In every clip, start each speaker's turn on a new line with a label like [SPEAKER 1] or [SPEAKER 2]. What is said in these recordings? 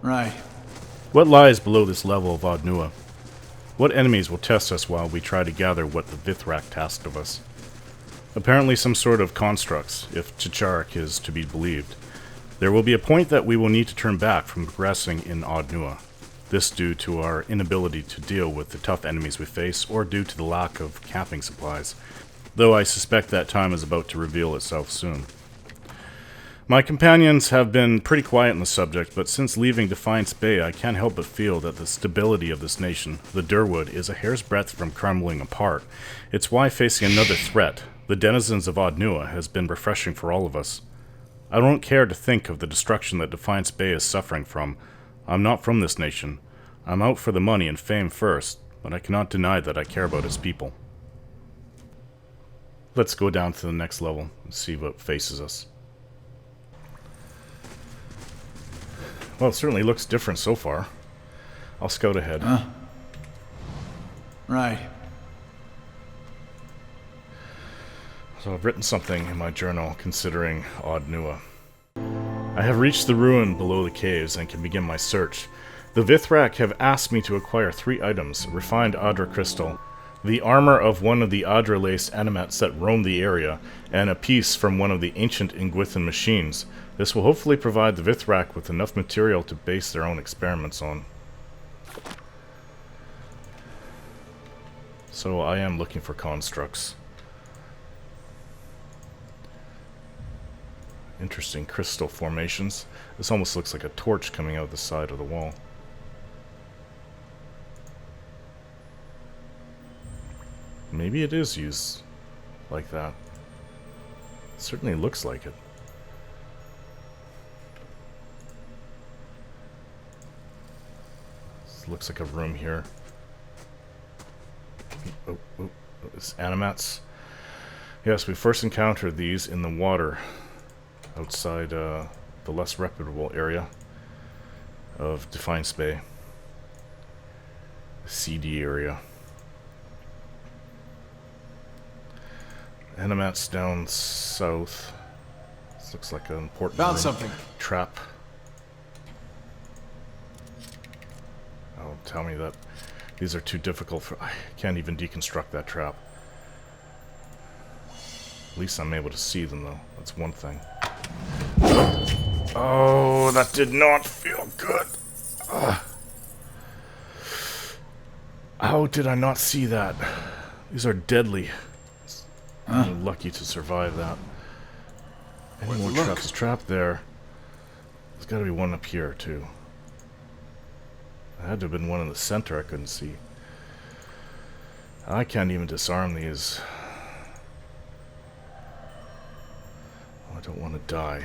[SPEAKER 1] Right.
[SPEAKER 2] What lies below this level of Od Nua? What enemies will test us while we try to gather what the Vithracks tasked of us? Apparently some sort of constructs, if Chicharek is to be believed. There will be a point that we will need to turn back from progressing in Od Nua. This due to our inability to deal with the tough enemies we face, or due to the lack of camping supplies, though I suspect that time is about to reveal itself soon. My companions have been pretty quiet on the subject, but since leaving Defiance Bay, I can't help but feel that the stability of this nation, the Durwood, is a hair's breadth from crumbling apart. It's why facing another threat, the denizens of Od Nua, has been refreshing for all of us. I don't care to think of the destruction that Defiance Bay is suffering from. I'm not from this nation. I'm out for the money and fame first, but I cannot deny that I care about its people. Let's go down to the next level and see what faces us. Well, it certainly looks different so far. I'll scout ahead.
[SPEAKER 1] Right.
[SPEAKER 2] So I've written something in my journal considering Od Nua. I have reached the ruin below the caves and can begin my search. The Vithracks have asked me to acquire 3 items: refined Adra crystal, the armor of one of the Adra-laced Animats that roam the area, and a piece from one of the ancient Ingwithan machines. This will hopefully provide the Vithracks with enough material to base their own experiments on. So I am looking for constructs. Interesting crystal formations. This almost looks like a torch coming out the side of the wall. Maybe it is used like that. It certainly looks like it. This looks like a room here. Oh, it's Animats. Yes, we first encountered these in the water outside the less reputable area of Defiance Bay. The CD area. Animats down south. This looks like an important
[SPEAKER 1] Found something.
[SPEAKER 2] Trap. Oh, tell me that these are too difficult for... I can't even deconstruct that trap. At least I'm able to see them, though. That's one thing. Oh, that did not feel good. Ugh. How did I not see that? These are deadly. I'm lucky to survive that. Any more traps? There's a trap there. There's got to be one up here, too. There had to have been one in the center I couldn't see. I can't even disarm these. Oh, I don't want to die.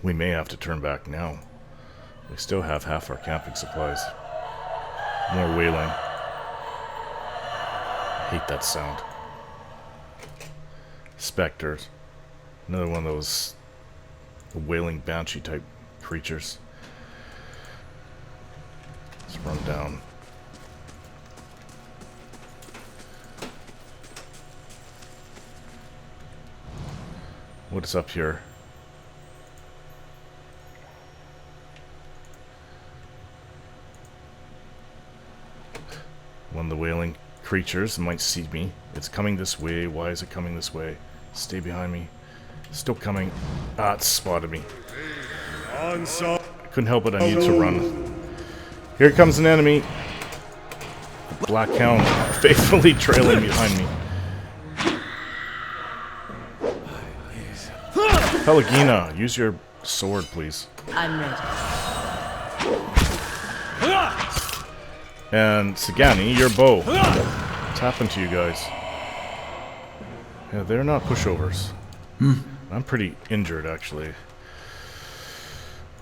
[SPEAKER 2] We may have to turn back now. We still have half our camping supplies. More wailing. I hate that sound. Spectres. Another one of those wailing banshee type creatures. Let's run down. What is up here? One of the wailing creatures might see me. It's coming this way. Why is it coming this way? Stay behind me. Still coming. Ah, it spotted me. I couldn't help it. I needed to run. Here comes an enemy. The black hound faithfully trailing behind me. Pelagina, use your sword, please.
[SPEAKER 3] I'm ready.
[SPEAKER 2] And Sagani, your bow. What's happened to you guys? Yeah, they're not pushovers. I'm pretty injured, actually.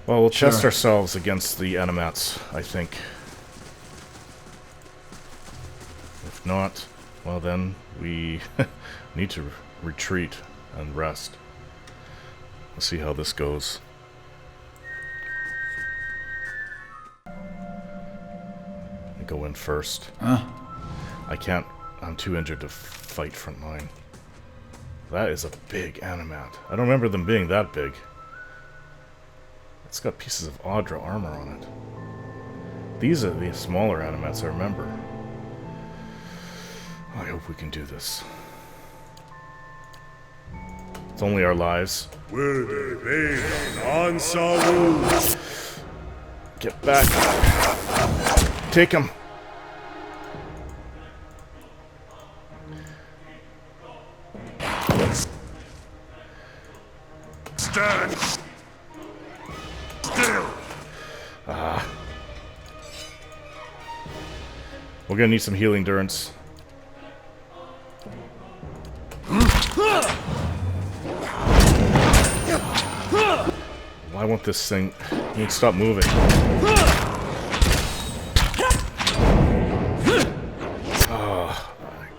[SPEAKER 2] Well, we'll test ourselves against the Animats, I think. If not, well then, we need to retreat and rest. Let's see how this goes. I go in first. I can't, I'm too injured to fight front line. That is a big Animat. I don't remember them being that big. It's got pieces of Audra armor on it. These are the smaller Animats, I remember. I hope we can do this. It's only our lives. Get back. Take him.
[SPEAKER 1] Stand still.
[SPEAKER 2] We're gonna need some healing endurance. Why won't this thing... You need to stop moving.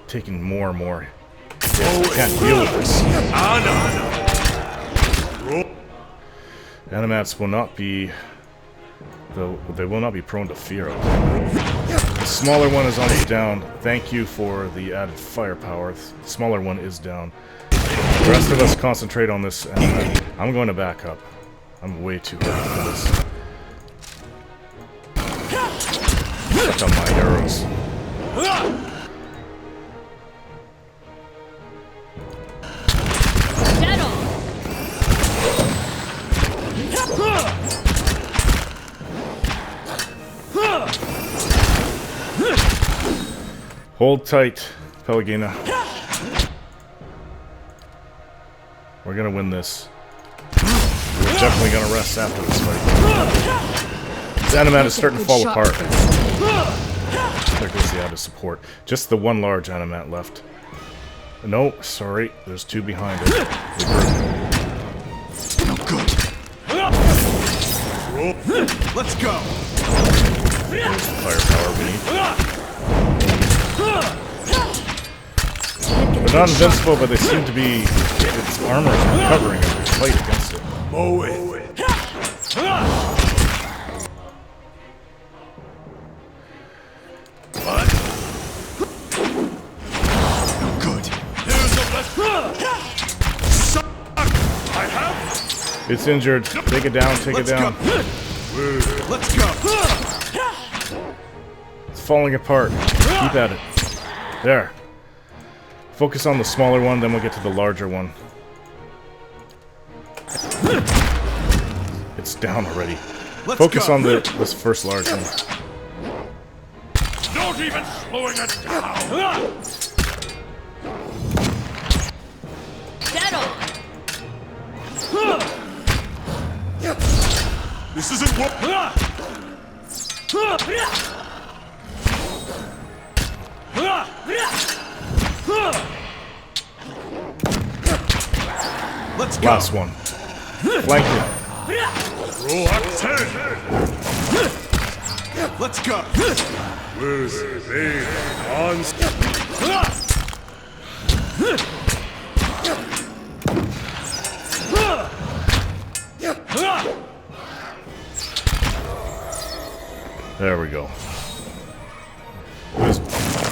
[SPEAKER 2] Taking more and more. I can't deal with this. Animats will not be... They will not be prone to fear. The smaller one is almost down. Thank you for the added firepower. The smaller one is down. The rest of us concentrate on this. And I'm going to back up. I'm way too heavy for this. Check on my arrows. Hold tight, Pelagina. We're gonna win this. We're definitely gonna rest after this fight. This Animat is starting to fall apart. There goes the added support. Just the one large Animat left. No, sorry, there's two behind it.
[SPEAKER 1] No good. Let's go.
[SPEAKER 2] There's the firepower we need. They're not invincible, but they seem to be... Its armor is recovering as we fight against it.
[SPEAKER 1] Mow it. What? No good. Here's the best. I have.
[SPEAKER 2] It's injured. Take it down, take it down.
[SPEAKER 1] Let's go.
[SPEAKER 2] It's falling apart. Keep at it. There. Focus on the smaller one, then we'll get to the larger one. It's down already. Focus on this first large one.
[SPEAKER 1] Not even slowing it down.
[SPEAKER 3] Settle.
[SPEAKER 1] This isn't what. Let's go.
[SPEAKER 2] Last one. Flank it.
[SPEAKER 1] Let's go. Where's the on?
[SPEAKER 2] There we go. It was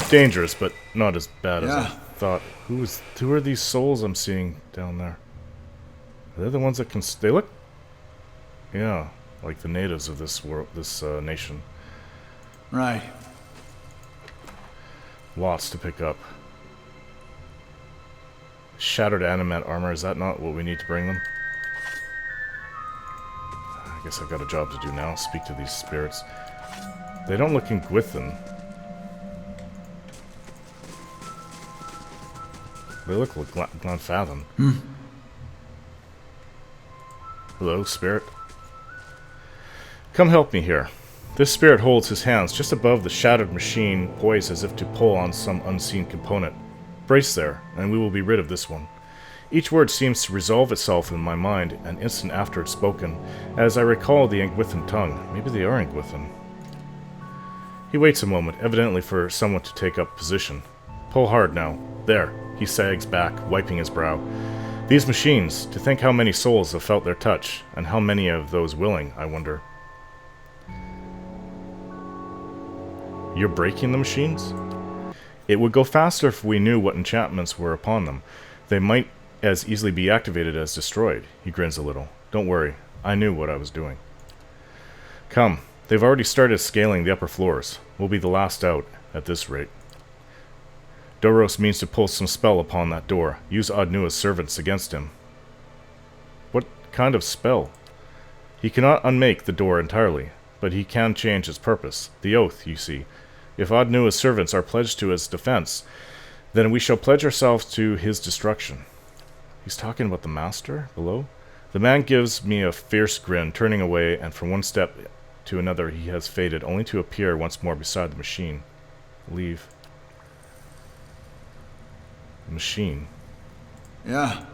[SPEAKER 2] dangerous, but not as bad as I thought. Who are these souls I'm seeing down there? They're the ones that can... They look... Yeah, like the natives of this world, this nation.
[SPEAKER 1] Right.
[SPEAKER 2] Lots to pick up. Shattered Animat armor, is that not what we need to bring them? I guess I've got a job to do now. Speak to these spirits. They don't look Ingwithan. They look like Glanfathom. Hello, spirit. Come help me here. This spirit holds his hands just above the shattered machine, poised as if to pull on some unseen component. Brace there, and we will be rid of this one. Each word seems to resolve itself in my mind an instant after it's spoken, as I recall the Ingwithan tongue. Maybe they are Ingwithan. He waits a moment, evidently for someone to take up position. Pull hard now. There. He sags back, wiping his brow. These machines, to think how many souls have felt their touch, and how many of those willing, I wonder. You're breaking the machines? It would go faster if we knew what enchantments were upon them. They might as easily be activated as destroyed. He grins a little. Don't worry, I knew what I was doing. Come. They've already started scaling the upper floors. We'll be the last out, at this rate. Doros means to pull some spell upon that door. Use Od Nua's servants against him. What kind of spell? He cannot unmake the door entirely, but he can change its purpose. The oath, you see. If Od Nua's servants are pledged to his defense, then we shall pledge ourselves to his destruction. He's talking about the master below? The man gives me a fierce grin, turning away, and from one step to another he has faded, only to appear once more beside the machine. Leave. Machine.
[SPEAKER 1] Yeah.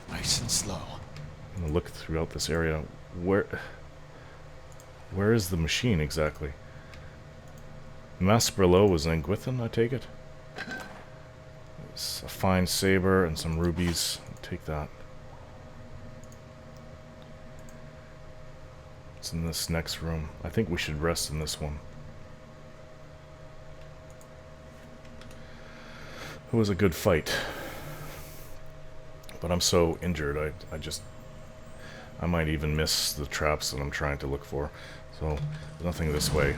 [SPEAKER 1] Nice and slow.
[SPEAKER 2] I'm gonna look throughout this area. Where is the machine exactly? Master below was an Ingwithan, I take it? It's a fine saber and some rubies. I'll take that. It's in this next room. I think we should rest in this one. It was a good fight. But I'm so injured, I might even miss the traps that I'm trying to look for. So, nothing this way.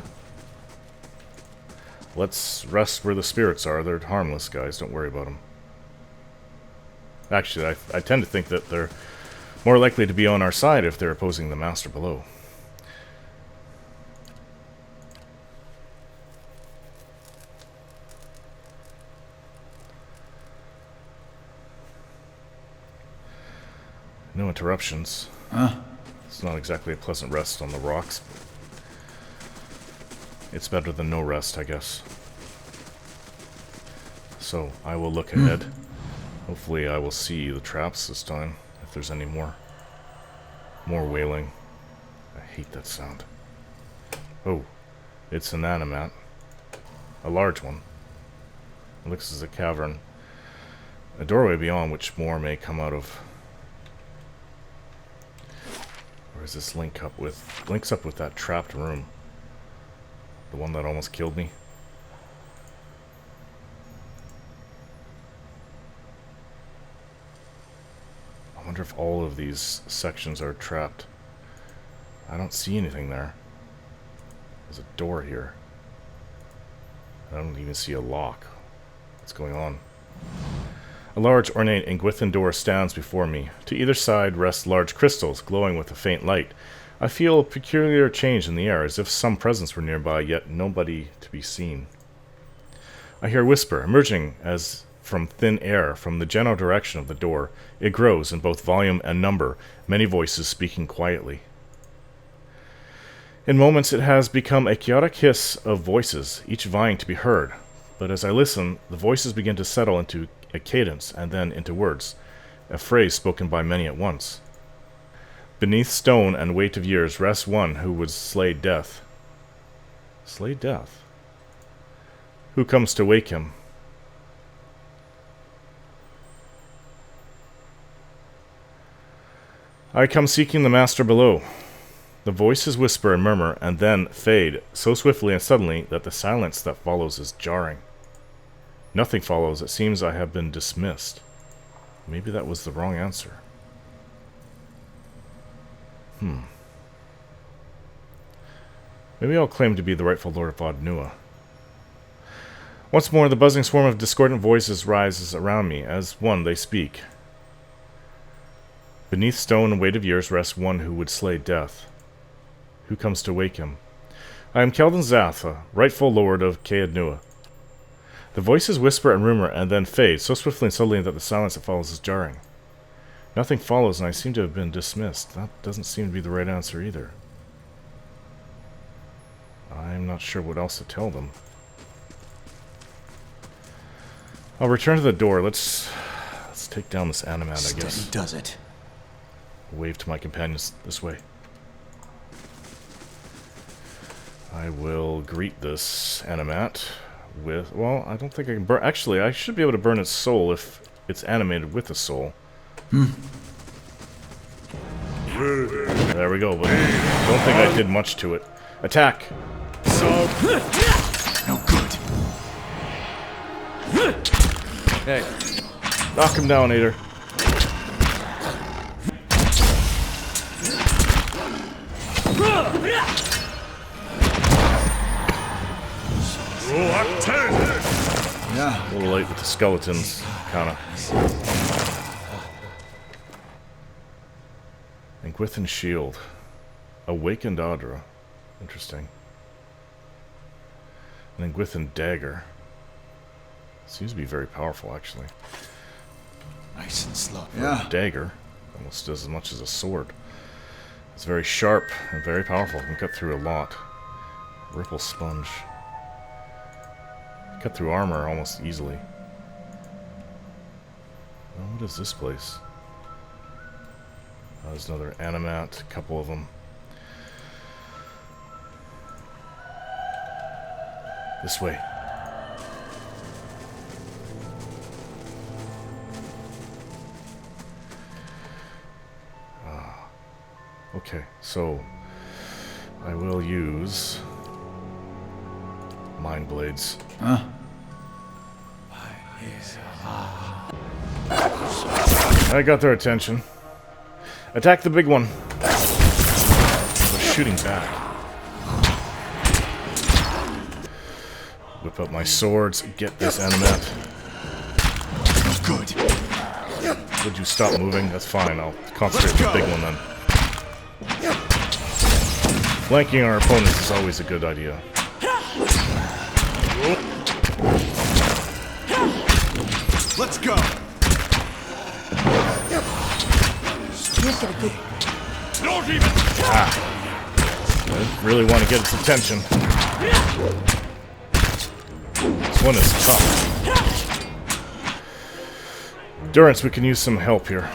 [SPEAKER 2] Let's rest where the spirits are. They're harmless, guys. Don't worry about them. Actually, I tend to think that they're more likely to be on our side if they're opposing the master below. No interruptions.
[SPEAKER 1] Huh?
[SPEAKER 2] It's not exactly a pleasant rest on the rocks. It's better than no rest, I guess. So, I will look ahead. Hopefully I will see the traps this time, if there's any more. More wailing. I hate that sound. Oh, it's an animat. A large one. It looks as a cavern. A doorway beyond which more may come out of. Where does this link up with? Links up with that trapped room. The one that almost killed me. I wonder if all of these sections are trapped. I don't see anything there. There's a door here. I don't even see a lock. What's going on? A large, ornate Ingwithan door stands before me. To either side rest large crystals, glowing with a faint light. I feel a peculiar change in the air, as if some presence were nearby, yet nobody to be seen. I hear a whisper, emerging as from thin air, from the general direction of the door. It grows in both volume and number, many voices speaking quietly. In moments it has become a chaotic hiss of voices, each vying to be heard. But as I listen, the voices begin to settle into a cadence, and then into words, a phrase spoken by many at once. Beneath stone and weight of years rests one who would slay death. Slay death? Who comes to wake him? I come seeking the master below. The voices whisper and murmur, and then fade, so swiftly and suddenly that the silence that follows is jarring. Nothing follows. It seems I have been dismissed. Maybe that was the wrong answer. Maybe I'll claim to be the rightful lord of Od Nua. Once more, the buzzing swarm of discordant voices rises around me. As one, they speak. Beneath stone and weight of years rests one who would slay death. Who comes to wake him? I am Keldon Zatha, rightful lord of Od Nua. The voices whisper and murmur and then fade, so swiftly and suddenly that the silence that follows is jarring. Nothing follows, and I seem to have been dismissed. That doesn't seem to be the right answer either. I'm not sure what else to tell them. I'll return to the door. Let's take down this animat, I guess.
[SPEAKER 1] Steady does it.
[SPEAKER 2] Wave to my companions this way. I will greet this animat with... Well, I don't think I can burn... Actually, I should be able to burn its soul if it's animated with a soul. There we go, but I don't think I did much to it. Attack!
[SPEAKER 1] No good.
[SPEAKER 2] Hey. Knock him down, Ader.
[SPEAKER 1] Yeah.
[SPEAKER 2] A little late with the skeletons, kinda. Engwithan Shield. Awakened Audra. Interesting. An Engwithan Dagger. Seems to be very powerful, actually.
[SPEAKER 1] Nice and slow.
[SPEAKER 2] For a dagger. Almost as much as a sword. It's very sharp and very powerful. Can cut through a lot. Ripple Sponge. Cut through armor almost easily. Well, what is this place? Oh, there's another Animat, a couple of them. This way. Okay, so I will use Mind Blades.
[SPEAKER 1] Huh?
[SPEAKER 2] I got their attention. Attack the big one. They're shooting back. Whip up my swords. Get this Animat.
[SPEAKER 1] Good.
[SPEAKER 2] Would you stop moving? That's fine. I'll concentrate on the big one then. Flanking our opponents is always a good idea.
[SPEAKER 1] Let's go.
[SPEAKER 2] Ah. I really want to get its attention. This one is tough. Durance, we can use some help here.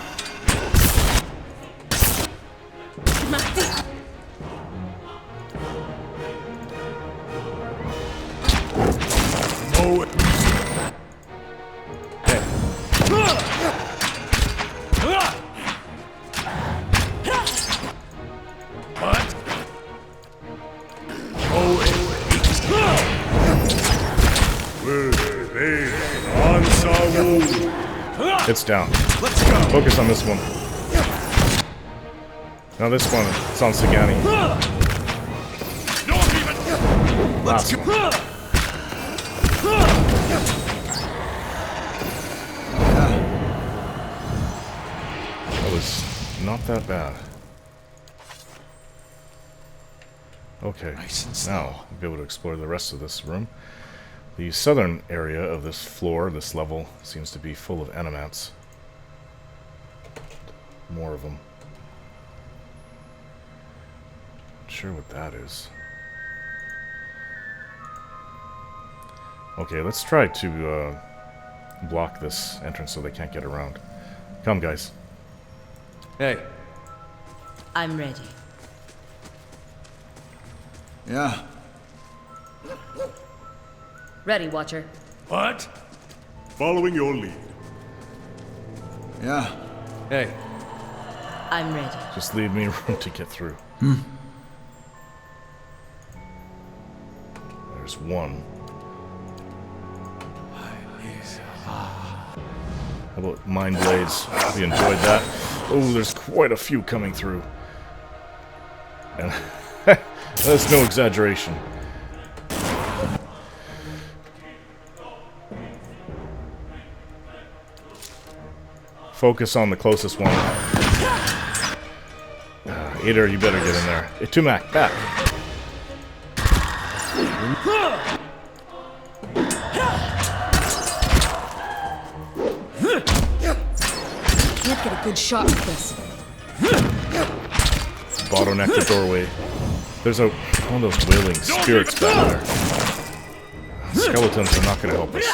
[SPEAKER 2] It's down.
[SPEAKER 1] Let's go.
[SPEAKER 2] Focus on this one. Now this one, it's on Sagani. Last one. That was not that bad. Okay,
[SPEAKER 1] Nice and slow.
[SPEAKER 2] now we'll be able to explore the rest of this room. The southern area of this floor, this level, seems to be full of Animats. More of them. Not sure what that is. Okay, let's try to block this entrance so they can't get around. Come, guys.
[SPEAKER 4] Hey.
[SPEAKER 3] I'm ready.
[SPEAKER 1] Yeah.
[SPEAKER 3] Ready, Watcher.
[SPEAKER 4] What? Following your lead.
[SPEAKER 1] Yeah.
[SPEAKER 4] Hey.
[SPEAKER 3] I'm ready.
[SPEAKER 2] Just leave me room to get through. There's one. How about Mind Blades? We enjoyed that. Oh, there's quite a few coming through. And that's no exaggeration. Focus on the closest one. Ader, you better get in there. Tumak, back.
[SPEAKER 3] Can't get a good shot with this.
[SPEAKER 2] Bottleneck the doorway. There's one of those wailing spirits back there. Skeletons are not going to help us.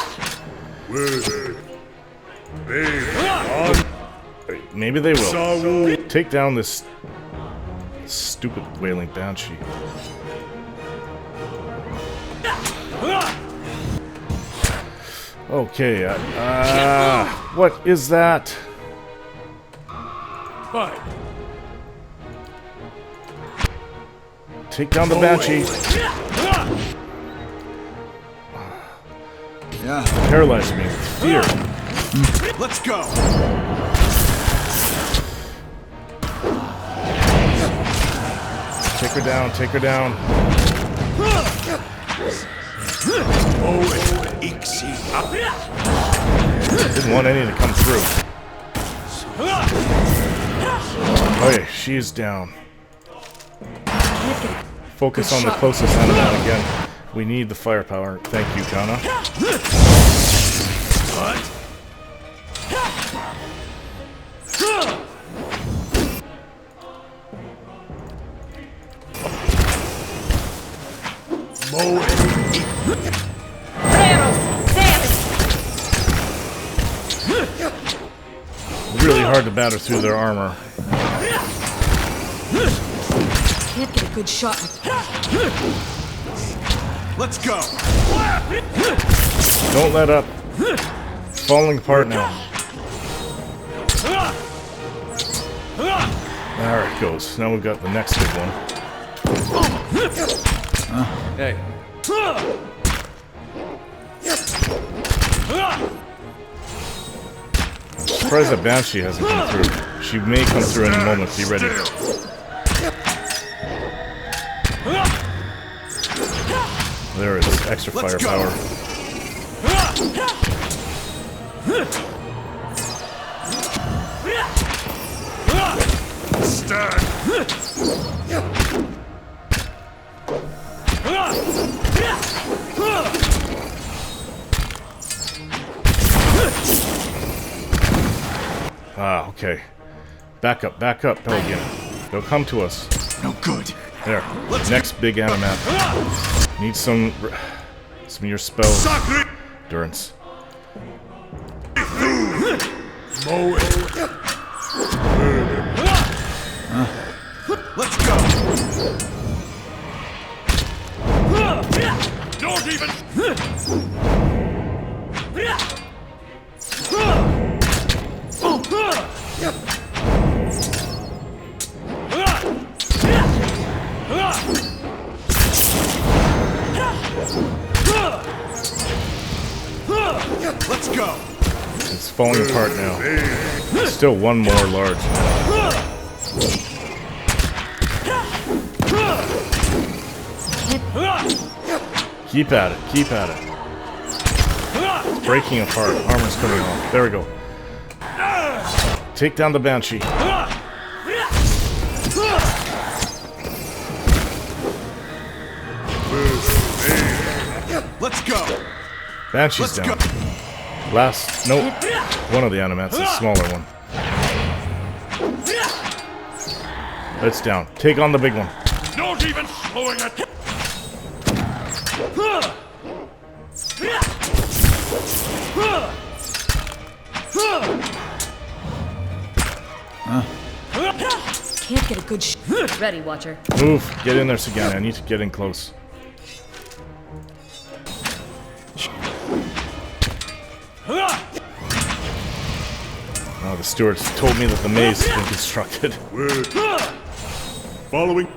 [SPEAKER 2] Maybe they will. Take down this stupid wailing banshee. Okay, what is that?
[SPEAKER 4] What?
[SPEAKER 2] Take down the banshee.
[SPEAKER 1] Yeah.
[SPEAKER 2] Paralyze me with fear.
[SPEAKER 1] Let's go.
[SPEAKER 2] Take her down, take her down. Didn't want any to come through. Okay, she's down. Focus on the closest Animat again. We need the firepower. Thank you, Kana.
[SPEAKER 4] What?
[SPEAKER 2] Really hard to batter through their armor.
[SPEAKER 3] Can't get a good shot.
[SPEAKER 1] Let's go.
[SPEAKER 2] Don't let up. It's falling apart now. There it goes. Now we've got the next big one.
[SPEAKER 4] Hey.
[SPEAKER 2] Surprised that Banshee hasn't come through. She may come through any moment. Be ready. There it is. Extra firepower. Ah, okay. Back up, back up, Pelican. They'll come to us.
[SPEAKER 1] No good.
[SPEAKER 2] There. Next big Animat. Need some of your spells. Endurance.
[SPEAKER 1] Let's go.
[SPEAKER 4] Don't even.
[SPEAKER 1] Let's go.
[SPEAKER 2] It's falling apart now. Still one more large. Keep at it, keep at it. It's breaking apart. Armor's coming off. There we go. Take down the Banshee.
[SPEAKER 1] Let's go.
[SPEAKER 2] Banshee's down. Last, nope. One of the Animats, a smaller one. It's down. Take on the big one.
[SPEAKER 4] Not even slowing it.
[SPEAKER 3] Can't get a good shot. Ready, Watcher.
[SPEAKER 2] Move. Get in there, Sagana. I need to get in close. Oh, the stewards told me that the maze has been constructed.
[SPEAKER 4] Following.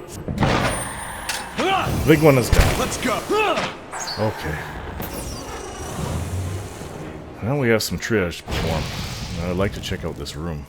[SPEAKER 2] Big one is down.
[SPEAKER 1] Let's go.
[SPEAKER 2] Okay. Now we have some triage to perform. I'd like to check out this room.